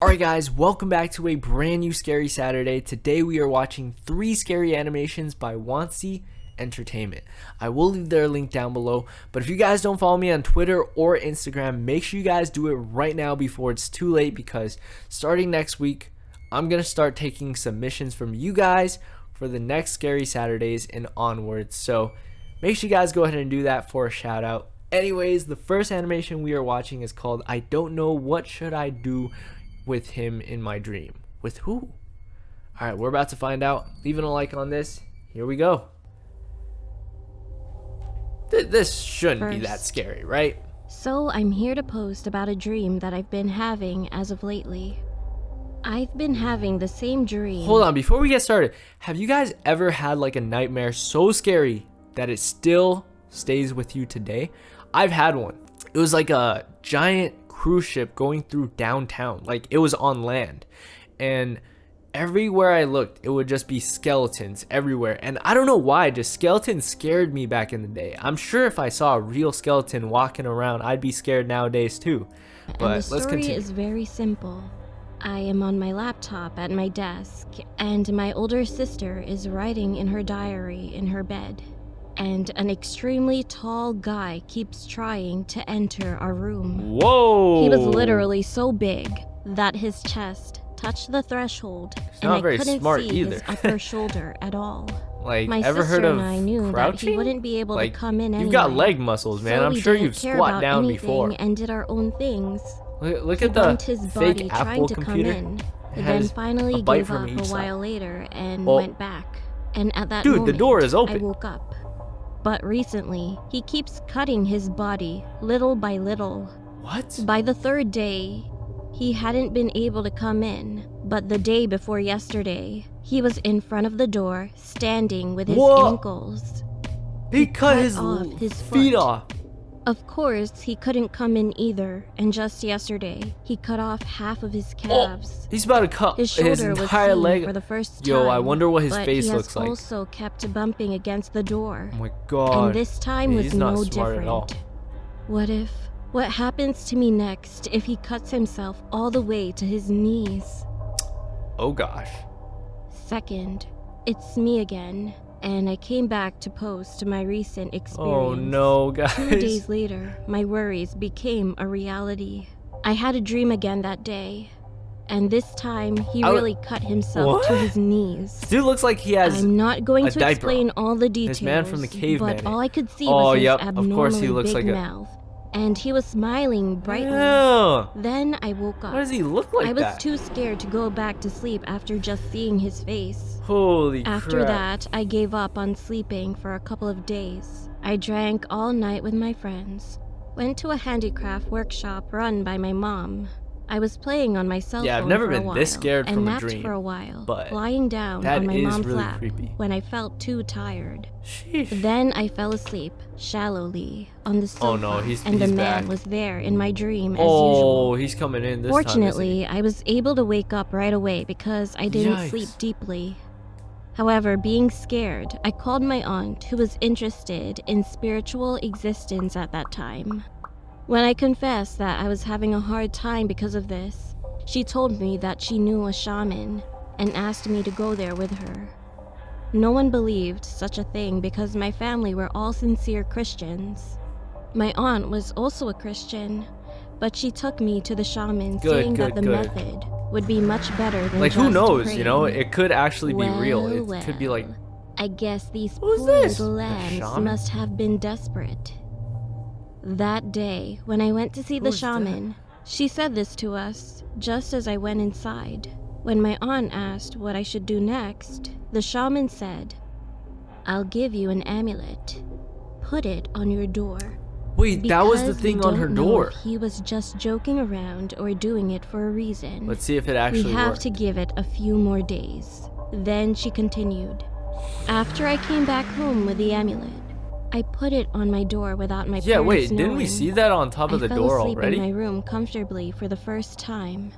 Alright guys, welcome back to a brand new Scary Saturday. Today we are watching 3 scary animations by Wansi Entertainment. I will leave their link down below, but if you guys don't follow me on Twitter or Instagram, make sure you guys do it right now before it's too late, because starting next week, I'm going to start taking submissions from you guys for the next Scary Saturdays and onwards. So make sure you guys go ahead and do that for a shout out. Anyways, the first animation we are watching is called I Don't Know What Should I Do With Him in My Dream. With who? Alright, we're about to find out. Leaving a like on this. Here we go. This shouldn't be that scary, right? So I'm here to post about a dream that I've been having as of lately. I've been having the same dream. Hold on, before we get started, have you guys ever had like a nightmare so scary that it still stays with you today? I've had one. It was like a giant cruise ship going through downtown. Like, it was on land, and everywhere I looked it would just be skeletons everywhere, and I don't know why, just skeletons scared me back in the day. I'm sure if I saw a real skeleton walking around, I'd be scared nowadays too. But and the let's story continue. is very simple. I am on my laptop at my desk, and my older sister is writing in her diary in her bed, and an extremely tall guy keeps trying to enter our room. Whoa! He was literally so big that his chest touched the threshold, and I couldn't see his upper shoulder at all. Like, my ever sister heard of and I knew crouching? that he wouldn't be able to come in anyway. You've got leg muscles, man. So I'm we sure didn't you've care squat about down anything before. and did our own things. Look He at the bumped his body fake trying Apple to computer. come in, It then has finally a bite gave from up each a side. while later and Oh. went back. And at that Dude, moment, the door is open. I woke up. But recently, he keeps cutting his body little by little. What? By the third day, he hadn't been able to come in, but the day before yesterday, he was in front of the door, standing with his ankles. He cut his feet off. Of course, he couldn't come in either, and just yesterday, he cut off half of his calves. He's about to cut his his shoulder was entire seen leg. for the first time. Yo, I wonder what his but face he looks has like. also kept bumping against the door. Oh my god. And this time Yeah, was he's not no smart at all. different. What happens to me next if he cuts himself all the way to his knees? Oh gosh. Second, it's me again, and I came back to post my recent experience. Oh no, guys. 2 days later, my worries became a reality. I had a dream again that day, and this time he really cut himself to his knees. Dude looks like he has I'm not going to diaper explain all the details, This man from the caveman. but all I could see was his of abnormally course he looks big like mouth, and he was smiling brightly. Ew. Then I woke up. Why does he look like I was that? too scared to go back to sleep after just seeing his face. Holy After crap. that, I gave up on sleeping for a couple of days. I drank all night with my friends, went to a handicraft workshop run by my mom. I was playing on my cell phone I've never for a been while, this scared and from a napped dream, for a while, but lying down that on my is mom's really lap creepy. when I felt too tired. Sheesh. Then I fell asleep, shallowly, on the sofa, Oh no, and he's the man back. was there in my dream as Oh, usual. he's coming in this Fortunately, I was able to wake up right away because I didn't sleep deeply. However, being scared, I called my aunt, who was interested in spiritual existence at that time. When I confessed that I was having a hard time because of this, she told me that she knew a shaman and asked me to go there with her. No one believed such a thing because my family were all sincere Christians. My aunt was also a Christian, but she took me to the shaman saying that the method would be much better than Like, just who knows, praying. you know? It could actually be real. It could be like... I guess these Who's poor this? little The lambs shaman? must have been desperate. That day, when I went to see the Who's shaman, she said this to us just as I went inside. When my aunt asked what I should do next, the shaman said, "I'll give you an amulet. Put it on your door." Wait, that was the Because thing we on her don't know door. if he was just joking around or doing it for a reason. Let's see if it actually We have worked. to give it a few more days. Then she continued. After I came back home with the amulet, I put it on my door without my parents wait, didn't we knowing. see that on top of the door I fell asleep already? in my room comfortably for the first time,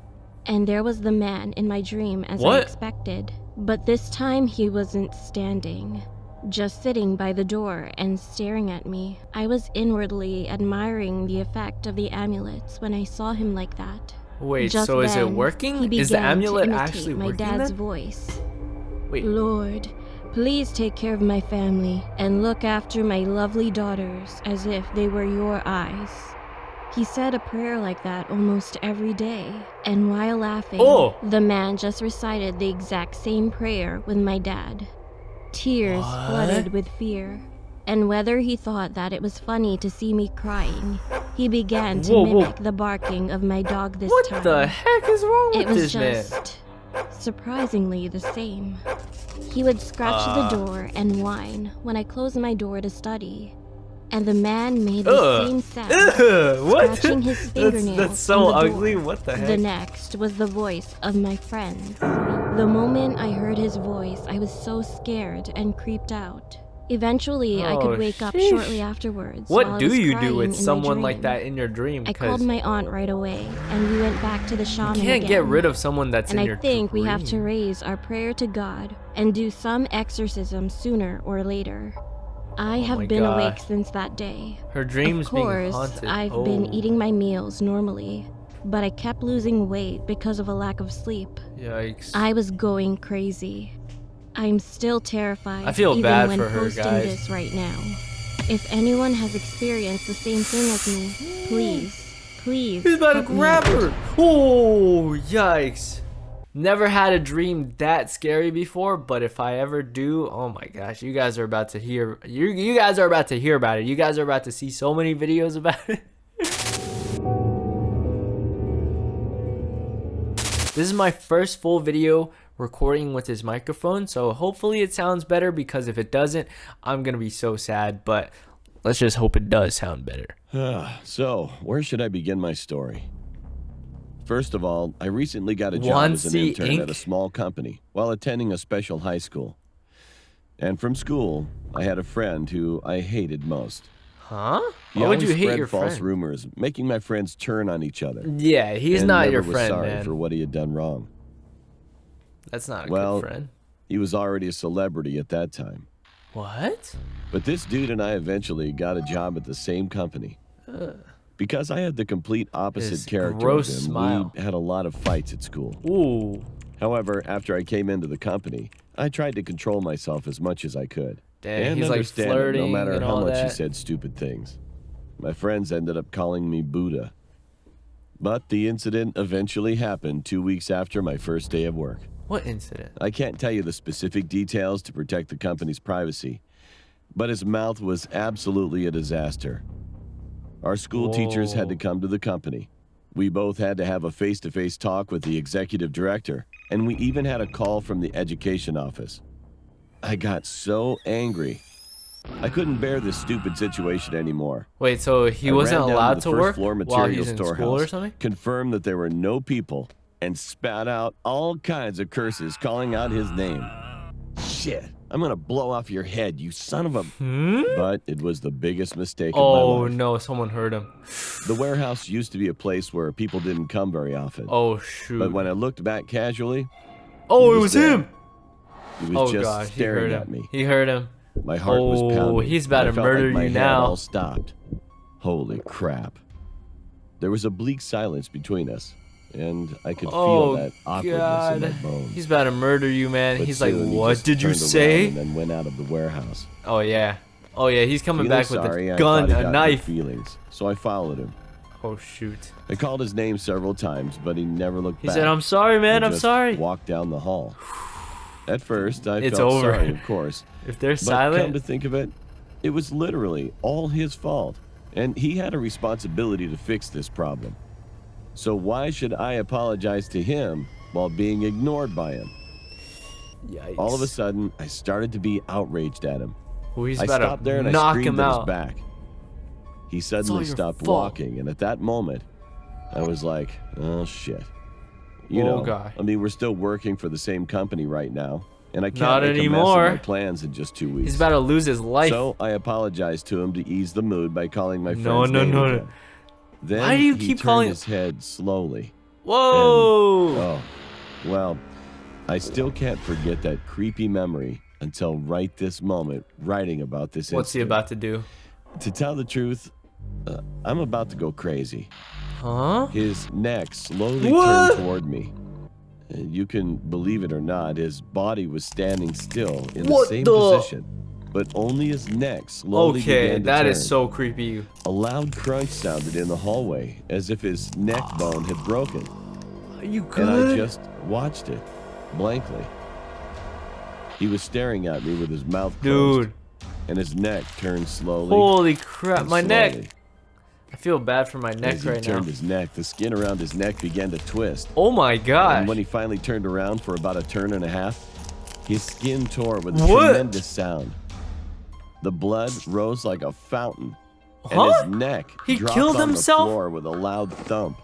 and there was the man in my dream as I What? expected. But this time he wasn't standing, just sitting by the door and staring at me. I was inwardly admiring the effect of the amulets when I saw him like that. Wait, Just so is it then, working? He Is the began amulet to imitate actually my working dad's then? voice. Wait. Lord, please take care of my family and look after my lovely daughters as if they were your eyes. He said a prayer like that almost every day, and while laughing, the man just recited the exact same prayer with my dad. Tears flooded with fear, and whether he thought that it was funny to see me crying, he began to mimic the barking of my dog this time. What the heck is wrong with this man? It was just surprisingly the same. He would scratch the door and whine when I closed my door to study. And the man made the same sound, scratching his fingernails that's so on the ugly. door. What the heck? The next was the voice of my friend. The moment I heard his voice, I was so scared and creeped out. Eventually, I could wake up shortly afterwards. What do you do with someone like that in your dream? I called my aunt right away, and we went back to the shaman again. You can't get rid of someone that's in your dream. And I think we have to raise our prayer to God and do some exorcism sooner or later. I have been awake since that day. Her dreams being haunted. Of course, I've been eating my meals normally, but I kept losing weight because of a lack of sleep. Yikes. I was going crazy. I'm still terrified. I feel bad for her, posting guys. this right now. If anyone has experienced the same thing as me, please. He's about to grab her. Oh, yikes. Never had a dream that scary before, but if I ever do, oh my gosh, you guys are about to hear. You guys are about to hear about it. You guys are about to see so many videos about it. This is my first full video recording with this microphone, so hopefully it sounds better, because if it doesn't, I'm gonna be so sad, but let's just hope it does sound better. So, where should I begin my story? First of all, I recently got a job as an intern at a small company while attending a special high school. And from school, I had a friend who I hated most. Huh? Why would you hate your friend? False rumors, making my friends turn on each other. Yeah, he's not your friend, sorry man. for what he had done wrong. That's not a good friend. He was already a celebrity at that time. What? But this dude and I eventually got a job at the same company. Because I had the complete opposite character of him, we had a lot of fights at school. Ooh. However, after I came into the company, I tried to control myself as much as I could. Dang, he's like flirting, no matter how much that. he said stupid things. My friends ended up calling me Buddha. But the incident eventually happened 2 weeks after my first day of work. What incident? I can't tell you the specific details to protect the company's privacy, but his mouth was absolutely a disaster. Our school teachers had to come to the company. We both had to have a face-to-face talk with the executive director, and we even had a call from the education office. I got so angry. I couldn't bear this stupid situation anymore. Wait, so he wasn't allowed to work while he's in storehouse, school or something? confirmed that there were no people, and spat out all kinds of curses calling out his name. Shit, I'm gonna blow off your head, you son of a... But it was the biggest mistake of my life. Oh no, someone heard him. The warehouse used to be a place where people didn't come very often. Oh shoot. But when I looked back casually... Oh, it was him! He was just staring at me. He heard him. My heart was pounding. Oh, he's about to murder you now. All stopped. Holy crap. There was a bleak silence between us, and I could feel that awkwardness in my bones. He's about to murder you, man. But he's like, what did you turned say? around and then went out of the warehouse. Oh yeah. Oh yeah, he's coming back with a I gun, thought he a got knife. no feelings, so I followed him. Oh shoot. I called his name several times, but he never looked back. He said, I'm sorry, man, I'm just sorry. Walked down the hall. At first, I It's felt over. sorry, of course. If they're But silent, come to think of it, it was literally all his fault, and he had a responsibility to fix this problem. So why should I apologize to him while being ignored by him? yikes. All of a sudden, I started to be outraged at him. Ooh, he's I about stopped to there and I knock screamed him at out. his back. He all suddenly your stopped fault. walking, and at that moment, I was like, oh shit. You Oh, know, God. I mean, we're still working for the same company right now, and I Not can't make a mess anymore. of my plans in just 2 weeks. He's about to lose his life. So I apologized to him to ease the mood by calling my friend's No. name again. Then Why do you he keep turned calling- his head slowly. Whoa! And, oh, well, I still can't forget that creepy memory until right this moment, writing about this What's he incident. about to do? To tell the truth, I'm about to go crazy. Huh? His neck slowly turned toward me. You can believe it or not, his body was standing still in the same position, but only his neck slowly began to turn. Okay, that is so creepy. A loud crunch sounded in the hallway, as if his neck bone had broken. Are you good? And I just watched it, blankly. He was staring at me with his mouth closed, and his neck turned slowly. Holy crap, my neck! slowly. I feel bad for my neck As he right now. turned his neck, the skin around his neck began to twist. Oh my gosh. And when he finally turned around for about a turn and a half, his skin tore with a tremendous sound. The blood rose like a fountain, and his neck dropped killed on himself? the floor with a loud thump.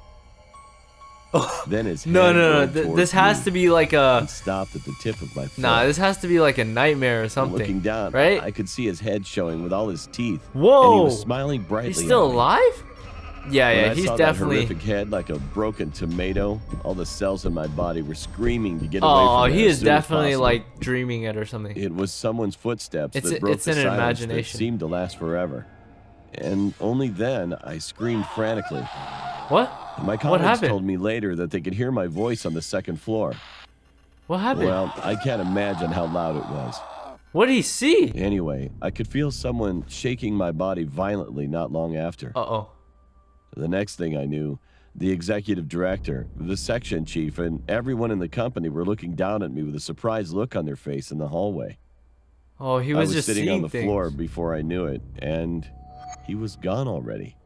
Then his head No. rolled This towards has me to be like a... and stopped at the tip of my foot. Nah, this has to be like a nightmare or something. Looking down, right? I could see his head showing with all his teeth. Whoa! And he was smiling brightly. He's still at me. alive? Yeah, When yeah, I he's saw definitely... that horrific head like a broken tomato, all the cells in my body were screaming to get away Oh, from it he as is soon as definitely possible. like dreaming it or something. It was someone's footsteps It's that broke the in an silence that imagination. seemed to last forever. And only then I screamed frantically. What? My colleagues told me later that they could hear my voice on the second floor. What happened? Well, I can't imagine how loud it was. What did he see? Anyway, I could feel someone shaking my body violently not long after. Uh-oh. The next thing I knew, the executive director, the section chief, and everyone in the company were looking down at me with a surprised look on their face in the hallway. Oh, he I was was just sitting on the seeing floor things. before I knew it, and he was gone already.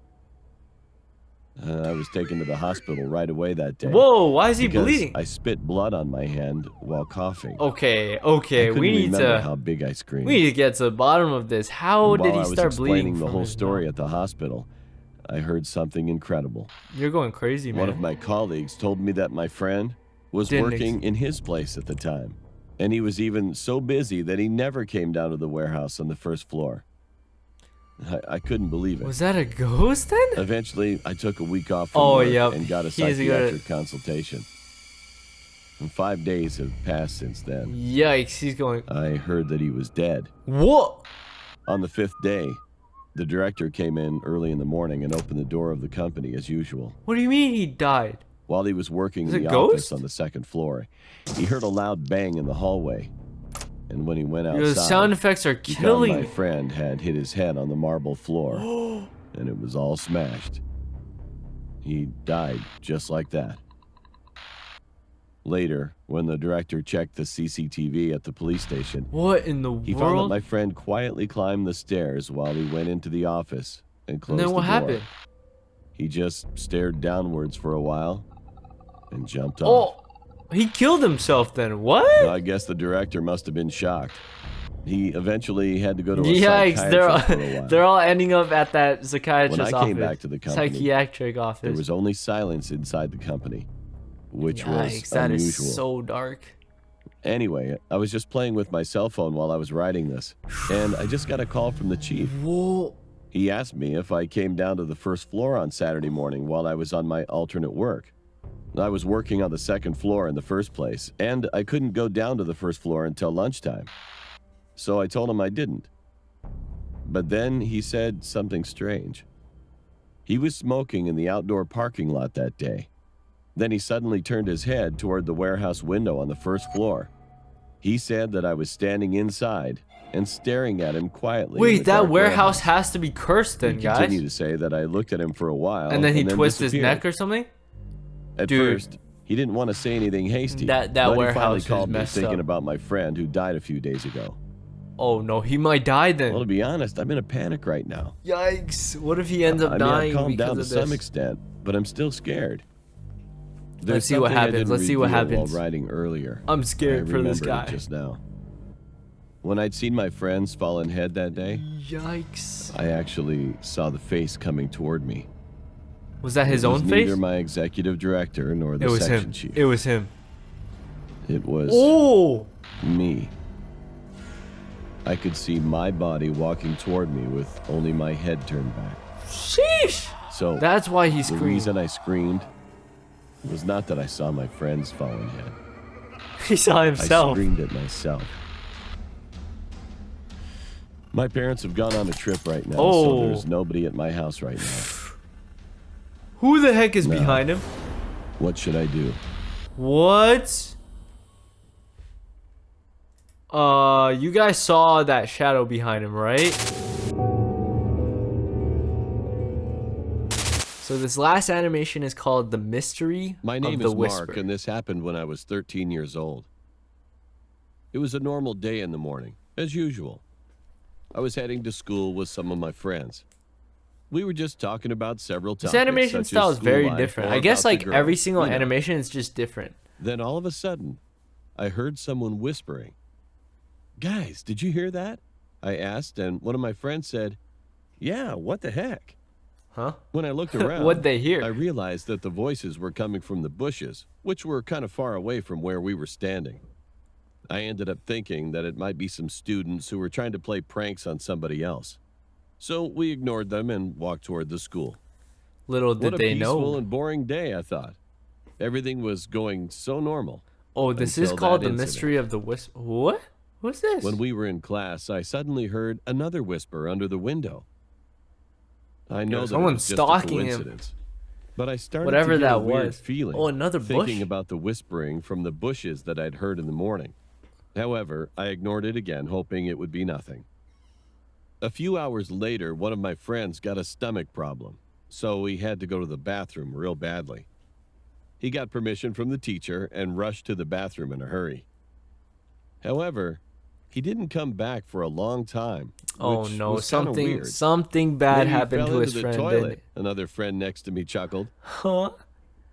I was taken to the hospital right away that day. Whoa, why is he because bleeding? I spit blood on my hand while coughing. Okay, I couldn't we need remember to... how big I screamed. We need to get to the bottom of this. How did he start bleeding? While I was explaining the from whole his story mouth? at the hospital, I heard something incredible. You're going crazy, man. One of my colleagues told me that my friend was working in his place at the time. And he was even so busy that he never came down to the warehouse on the first floor. I couldn't believe it. Was that a ghost then? Eventually, I took a week off from work yep. and got a He needs to go psychiatric consultation. And 5 days have passed since then. Yikes, he's going... I heard that he was dead. What? On the 5th day, the director came in early in the morning and opened the door of the company as usual. What do you mean he died? While he was working Is in it the office ghost? on the second floor, he heard a loud bang in the hallway. And when he went outside, The sound effects are he found killing my me. friend had hit his head on the marble floor, and it was all smashed. He died just like that. Later, when the director checked the CCTV at the police station, What in the he found that world? my friend quietly climbed the stairs while he went into the office and closed And then the what door. happened? He just stared downwards for a while and jumped off. Oh, he killed himself then. What? I guess the director must have been shocked. He eventually had to go to a Yikes, psychiatrist for a while. they're all ending up at that psychiatrist's When I office. came back to the company, psychiatric office. There was only silence inside the company, which Yikes, was that unusual. is so dark. Anyway, I was just playing with my cell phone while I was writing this, and I just got a call from the chief. Whoa. He asked me if I came down to the first floor on Saturday morning while I was on my alternate work. I was working on the second floor in the first place, and I couldn't go down to the first floor until lunchtime. So I told him I didn't. But then he said something strange. He was smoking in the outdoor parking lot that day. Then he suddenly turned his head toward the warehouse window on the first floor. He said that I was standing inside and staring at him quietly. in Wait, the that dark warehouse has to be cursed then, He guys. continued to say that I looked at him for a while. And then he twists his disappeared. neck or something? At Dude. first, he didn't want to say anything hasty. That but he warehouse finally is called me messed thinking up. about my friend who died a few days ago. Oh no, he might die then. Well, to be honest, I'm in a panic right now. Yikes. What if he ends up I dying mean, I've calmed because down to of some this? extent, but I'm still scared. Let's see what something I happens. didn't Let's see what reveal happens. While writing earlier, I'm scared I for this remembered guy. it just now. When I'd seen my friend's fallen head that day, Yikes. I actually saw the face coming toward me. Was that his It was own face? neither my executive director nor the It was section him. chief. It was him. It was Oh! me. I could see my body walking toward me with only my head turned back. Sheesh! So That's why he the screamed. reason I screamed was not that I saw my friend's fallen head. He saw I himself. screamed at myself. My parents have gone on a trip right now, so Oh. there's nobody at my house right now. Who the heck is Now, behind him? What should I do? What? You guys saw that shadow behind him, right? So this last animation is called The Mystery My name of the is Whisper. Mark, and this happened when I was 13 years old. It was a normal day in the morning, as usual. I was heading to school with some of my friends. We were just talking about several topics. This animation such style as is very school life different. or I guess about the like girl, every single you know. animation is just different. Then all of a sudden, I heard someone whispering. Guys, did you hear that? I asked, and one of my friends said, yeah, what the heck? Huh? When I looked around, What'd they hear? I realized that the voices were coming from the bushes, which were kind of far away from where we were standing. I ended up thinking that it might be some students who were trying to play pranks on somebody else. So we ignored them and walked toward the school. Little did What a they peaceful know. and boring day, I thought. Everything was going so normal. Oh, this is until called that The incident. Mystery of the Whisper. What? What's this? When we were in class, I suddenly heard another whisper under the window. I know that it someone's was just a stalking him. coincidence, but I started Whatever to get that a weird was. feeling. Oh, another bush? Thinking about the whispering from the bushes that I'd heard in the morning. However, I ignored it again, hoping it would be nothing. A few hours later, one of my friends got a stomach problem, so he had to go to the bathroom real badly. He got permission from the teacher and rushed to the bathroom in a hurry. However, he didn't come back for a long time. Oh which no, was kinda something weird. something bad Maybe he happened fell to his into the friend. Didn't toilet. it? Another friend next to me chuckled. Huh?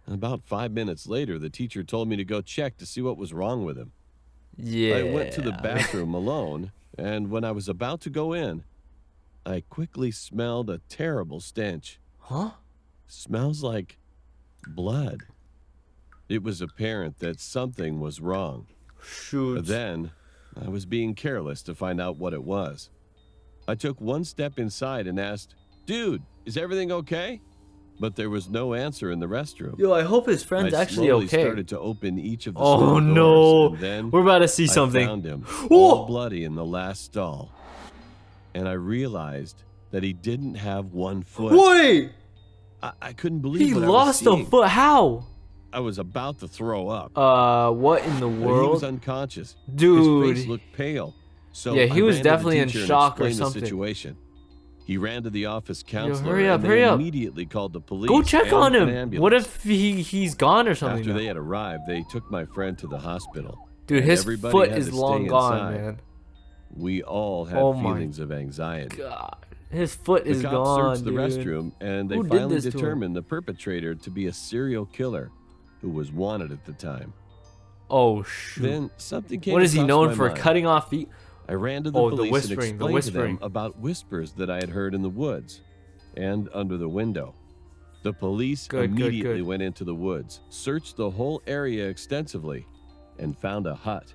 About 5 minutes later, the teacher told me to go check to see what was wrong with him. Yeah. I went to the bathroom alone, and when I was about to go in, I quickly smelled a terrible stench. Huh? Smells like blood. It was apparent that something was wrong. Shoot. Then, I was being careless to find out what it was. I took one step inside and asked, "Dude, is everything okay?" But there was no answer in the restroom. Yo, I hope his friend's I actually slowly okay. started to open each of the Oh small doors, no. and then We're about to see I something. found him, Oh! all bloody in the last stall. And I realized that he didn't have one foot. Wait! I couldn't believe He what lost I a was seeing. foot. How? I was about to throw up. What in the But he world? was unconscious. Dude. His face looked pale. So Yeah, he I was ran to the definitely in teacher and shock or explained the something. situation. He ran to the office counselor hurry up, and they hurry up. immediately called the police. Go check and on an him. ambulance. What if he's gone or something? After now? they had arrived, they took my friend to the hospital. Dude, and his everybody foot had is to long stay gone, inside. man. We all had Oh my feelings of anxiety. God, his foot The is cops gone, searched the dude. restroom, and they Who did finally this to him? determined the perpetrator to be a serial killer who was wanted at the time. Oh shoot! Then something came What is he across known my for? mind. Cutting off feet? I ran to the Oh, the police whispering, and the explained to whispering. them about whispers that I had heard in the woods and under the window. The police Good, good, immediately good. went into the woods, searched the whole area extensively, and found a hut.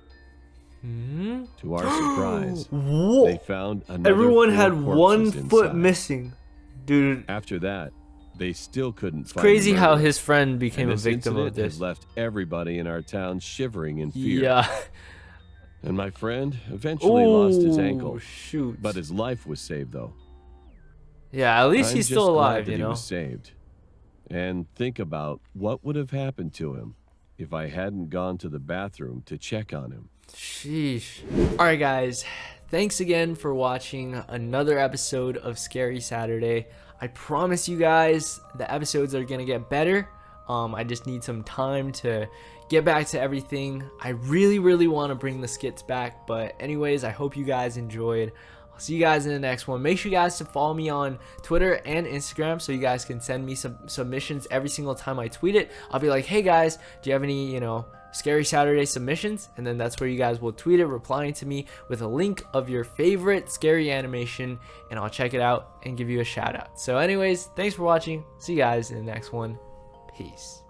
Hmm? To our surprise, Whoa! they found another Everyone 4 had one corpses foot inside. missing, dude. After that, they still couldn't It's find crazy the how murderer. his friend became And a this victim of incident this. has left everybody in our town shivering in fear. Yeah. And my friend eventually lost his ankle, Shoot. but his life was saved though. Yeah, at least I'm he's just still glad alive, that you he know. was saved. And think about what would have happened to him if I hadn't gone to the bathroom to check on him. Sheesh. Alright guys, thanks again for watching another episode of Scary Saturday. I promise you guys the episodes are gonna get better. I just need some time to get back to everything. I really want to bring the skits back, but anyways, I hope you guys enjoyed. I'll see you guys in the next one. Make sure you guys to follow me on Twitter and Instagram so you guys can send me some submissions every single time I tweet it. I'll be like, hey guys, do you have any, Scary Saturday submissions? And then that's where you guys will tweet it, replying to me with a link of your favorite scary animation, and I'll check it out and give you a shout out. So anyways, thanks for watching. See you guys in the next one. Peace.